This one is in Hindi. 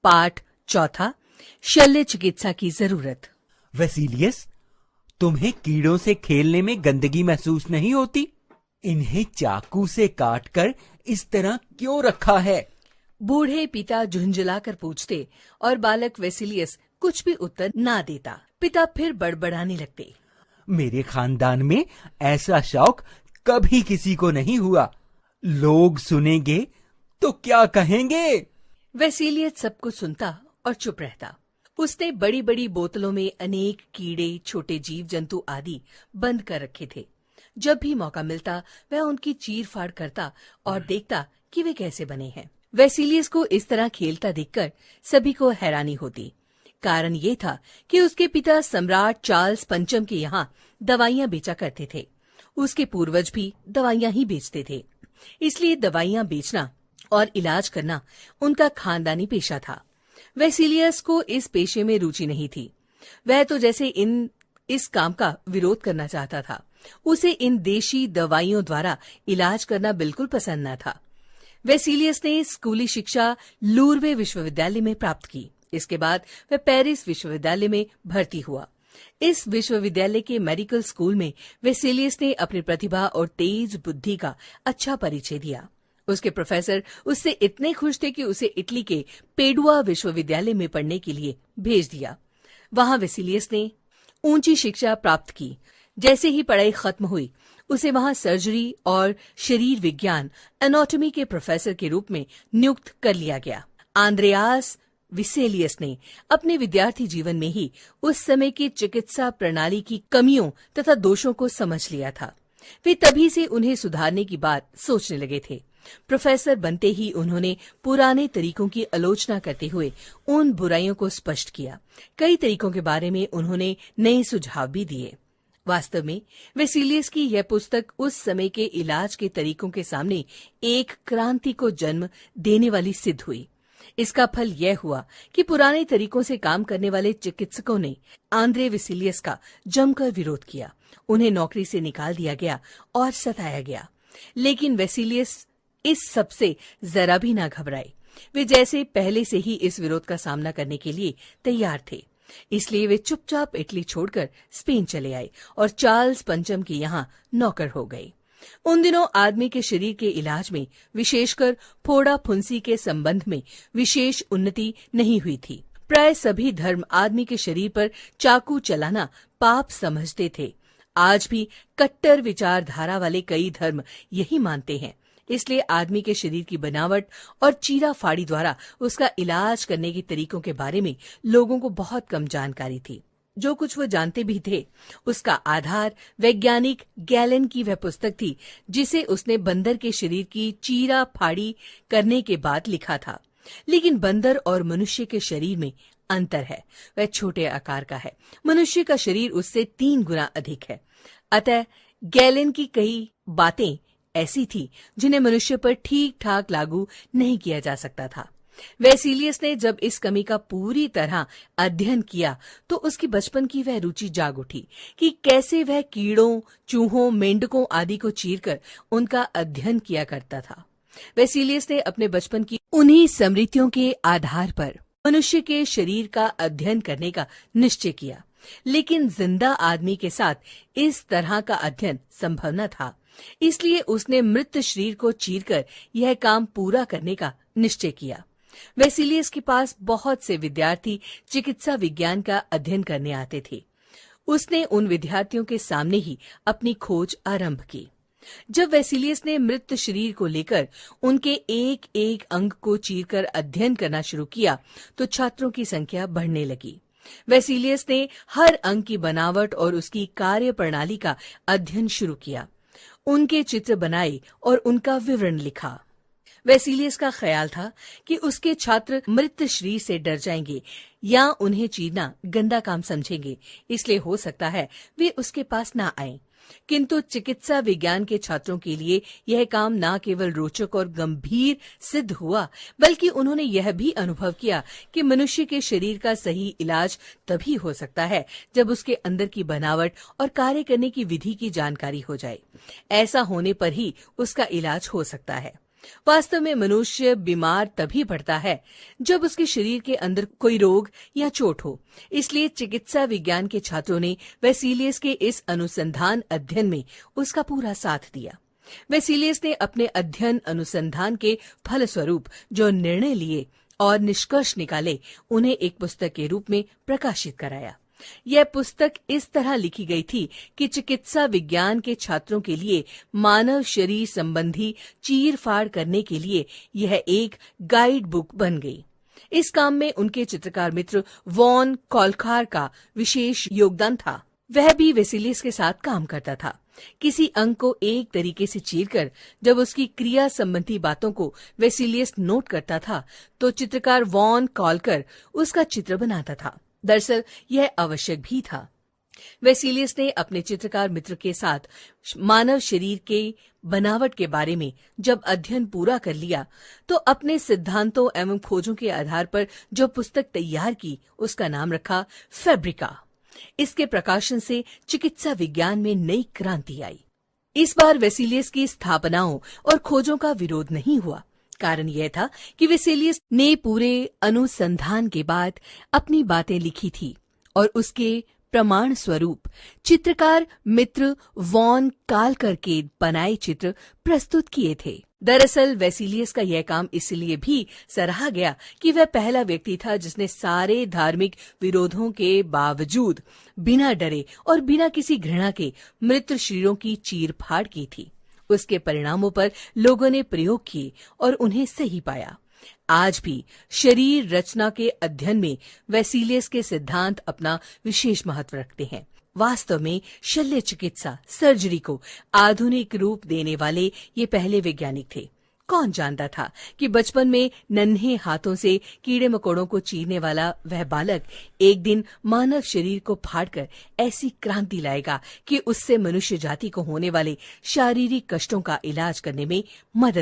पाठ चौथा, शल्य चिकित्सा की जरूरत। वेसिलियस, तुम्हें कीड़ों से खेलने में गंदगी महसूस नहीं होती? इन्हें चाकू से काटकर इस तरह क्यों रखा है? बूढ़े पिता झुंझुलाकर पूछते और बालक वेसिलियस कुछ भी उत्तर ना देता। पिता फिर बड़बड़ाने लगते। मेरे खानदान में ऐसा शौक कभी किसी को नहीं हुआ। लोग सुनेंगे तो क्या कहेंगे? वेसिलियस सब कुछ सुनता और चुप रहता। उसने बड़ी बड़ी बोतलों में अनेक कीड़े, छोटे जीव जंतु आदि बंद कर रखे थे। जब भी मौका मिलता वह उनकी चीर फाड़ करता और देखता कि वे कैसे बने हैं। वेसिलियस को इस तरह खेलता देखकर सभी को हैरानी होती। कारण ये था कि उसके पिता सम्राट चार्ल्स पंचम के यहाँ दवाइयां बेचा करते थे। उसके पूर्वज भी दवाइयां ही बेचते थे, इसलिए दवाइयां बेचना और इलाज करना उनका खानदानी पेशा था। वेसिलियस को इस पेशे में रुचि नहीं थी। वह तो जैसे इस काम का विरोध करना चाहता था। उसे इन देशी दवाइयों द्वारा इलाज करना बिल्कुल पसंद न था। वेसिलियस ने स्कूली शिक्षा लूर्वे विश्वविद्यालय में प्राप्त की। इसके बाद वह पेरिस विश्वविद्यालय में भर्ती हुआ। इस विश्वविद्यालय के मेडिकल स्कूल में वेसिलियस ने अपनी प्रतिभा और तेज बुद्धि का अच्छा परिचय दिया। उसके प्रोफेसर उससे इतने खुश थे कि उसे इटली के पेडुआ विश्वविद्यालय में पढ़ने के लिए भेज दिया। वहां वेसिलियस ने ऊंची शिक्षा प्राप्त की। जैसे ही पढ़ाई खत्म हुई, उसे वहां सर्जरी और शरीर विज्ञान एनाटॉमी के प्रोफेसर के रूप में नियुक्त कर लिया गया। आंद्रेयास वेसिलियस ने अपने विद्यार्थी जीवन में ही उस समय की चिकित्सा प्रणाली की कमियों तथा दोषों को समझ लिया था। वे तभी से उन्हें सुधारने की बात सोचने लगे थे। प्रोफेसर बनते ही उन्होंने पुराने तरीकों की आलोचना करते हुए उन बुराइयों को स्पष्ट किया। कई तरीकों के बारे में उन्होंने नए सुझाव भी दिए। वास्तव में वेसिलियस की यह पुस्तक उस समय के इलाज के तरीकों के सामने एक क्रांति को जन्म देने वाली सिद्ध हुई। इसका फल यह हुआ कि पुराने तरीकों से काम करने वाले चिकित्सकों ने आंद्रे वेसिलियस का जमकर विरोध किया। उन्हें नौकरी से निकाल दिया गया और सताया गया। लेकिन वेसिलियस इस सब से जरा भी ना घबराए। वे जैसे पहले से ही इस विरोध का सामना करने के लिए तैयार थे। इसलिए वे चुपचाप इटली छोड़कर स्पेन चले आए और चार्ल्स पंचम के यहाँ नौकर हो गए। उन दिनों आदमी के शरीर के इलाज में, विशेषकर फोड़ा फुंसी के संबंध में विशेष उन्नति नहीं हुई थी। प्राय सभी धर्म आदमी के शरीर पर चाकू चलाना पाप समझते थे। आज भी कट्टर विचारधारा वाले कई धर्म यही मानते हैं। इसलिए आदमी के शरीर की बनावट और चीरा फाड़ी द्वारा उसका इलाज करने के तरीकों के बारे में लोगों को बहुत कम जानकारी थी। जो कुछ वो जानते भी थे, उसका आधार वैज्ञानिक गैलेन की वह पुस्तक थी जिसे उसने बंदर के शरीर की चीरा फाड़ी करने के बाद लिखा था। लेकिन बंदर और मनुष्य के शरीर में अंतर है। वह छोटे आकार का है। मनुष्य का शरीर उससे 3 गुना अधिक है। अतः गैलेन की कई बातें ऐसी थी जिन्हें मनुष्य पर ठीक ठाक लागू नहीं किया जा सकता था। वेसिलियस ने जब इस कमी का पूरी तरह अध्ययन किया तो उसकी बचपन की वह रुचि जाग उठी कि कैसे वह कीड़ों, चूहों, मेंढकों आदि को चीरकर उनका अध्ययन किया करता था। वेसिलियस ने अपने बचपन की उन्हीं स्मृतियों के आधार पर मनुष्य के शरीर का अध्ययन करने का निश्चय किया। लेकिन जिंदा आदमी के साथ इस तरह का अध्ययन संभव न था। इसलिए उसने मृत शरीर को चीरकर यह काम पूरा करने का निश्चय किया। वेसिलियस के पास बहुत से विद्यार्थी चिकित्सा विज्ञान का अध्ययन करने आते थे। उसने उन विद्यार्थियों के सामने ही अपनी खोज आरंभ की। जब वेसिलियस ने मृत शरीर को लेकर उनके एक एक अंग को चीरकर अध्ययन करना शुरू किया तो छात्रों की संख्या बढ़ने लगी। वेसिलियस ने हर अंग की बनावट और उसकी कार्य प्रणाली का अध्ययन शुरू किया, उनके चित्र बनाए और उनका विवरण लिखा। वेसिलियस का ख्याल था कि उसके छात्र मृत शरीर से डर जाएंगे या उन्हें चीरना गंदा काम समझेंगे, इसलिए हो सकता है वे उसके पास ना आए। किंतु चिकित्सा विज्ञान के छात्रों के लिए यह काम न केवल रोचक और गंभीर सिद्ध हुआ, बल्कि उन्होंने यह भी अनुभव किया कि मनुष्य के शरीर का सही इलाज तभी हो सकता है जब उसके अंदर की बनावट और कार्य करने की विधि की जानकारी हो जाए। ऐसा होने पर ही उसका इलाज हो सकता है। वास्तव में मनुष्य बीमार तभी पड़ता है जब उसके शरीर के अंदर कोई रोग या चोट हो। इसलिए चिकित्सा विज्ञान के छात्रों ने वेसिलियस के इस अनुसंधान अध्ययन में उसका पूरा साथ दिया। वेसिलियस ने अपने अध्ययन अनुसंधान के फलस्वरूप जो निर्णय लिए और निष्कर्ष निकाले, उन्हें एक पुस्तक के रूप में प्रकाशित कराया। यह पुस्तक इस तरह लिखी गई थी कि चिकित्सा विज्ञान के छात्रों के लिए मानव शरीर संबंधी चीर-फाड़ करने के लिए यह एक गाइड बुक बन गई। इस काम में उनके चित्रकार मित्र वॉन कॉल्कार का विशेष योगदान था। वह भी वेसिलियस के साथ काम करता था। किसी अंग को एक तरीके से चीरकर जब उसकी क्रिया संबंधी बातों को वेसिलियस नोट करता था, तो चित्रकार वॉन कॉल्कर उसका चित्र बनाता था। दरअसल यह आवश्यक भी था। वेसिलियस ने अपने चित्रकार मित्र के साथ मानव शरीर के बनावट के बारे में जब अध्ययन पूरा कर लिया, तो अपने सिद्धांतों एवं खोजों के आधार पर जो पुस्तक तैयार की, उसका नाम रखा फैब्रिका। इसके प्रकाशन से चिकित्सा विज्ञान में नई क्रांति आई। इस बार वेसिलियस की स्थापनाओं और खोजों का विरोध नहीं हुआ। कारण यह था कि वेसिलियस ने पूरे अनुसंधान के बाद अपनी बातें लिखी थी और उसके प्रमाण स्वरूप चित्रकार मित्र वॉन काल्कर के बनाए चित्र प्रस्तुत किए थे। दरअसल वेसिलियस का यह काम इसलिए भी सराहा गया कि वह पहला व्यक्ति था जिसने सारे धार्मिक विरोधों के बावजूद बिना डरे और बिना किसी घृणा के मृत शरीरों की चीर-फाड़ की थी। उसके परिणामों पर लोगों ने प्रयोग किए और उन्हें सही पाया। आज भी शरीर रचना के अध्ययन में वेसिलियस के सिद्धांत अपना विशेष महत्व रखते हैं। वास्तव में शल्य चिकित्सा सर्जरी को आधुनिक रूप देने वाले ये पहले वैज्ञानिक थे। कौन जानता था कि बचपन में नन्हे हाथों से कीड़े मकोड़ों को चीरने वाला वह बालक एक दिन मानव शरीर को फाड़कर ऐसी क्रांति लाएगा कि उससे मनुष्य जाति को होने वाले शारीरिक कष्टों का इलाज करने में मदद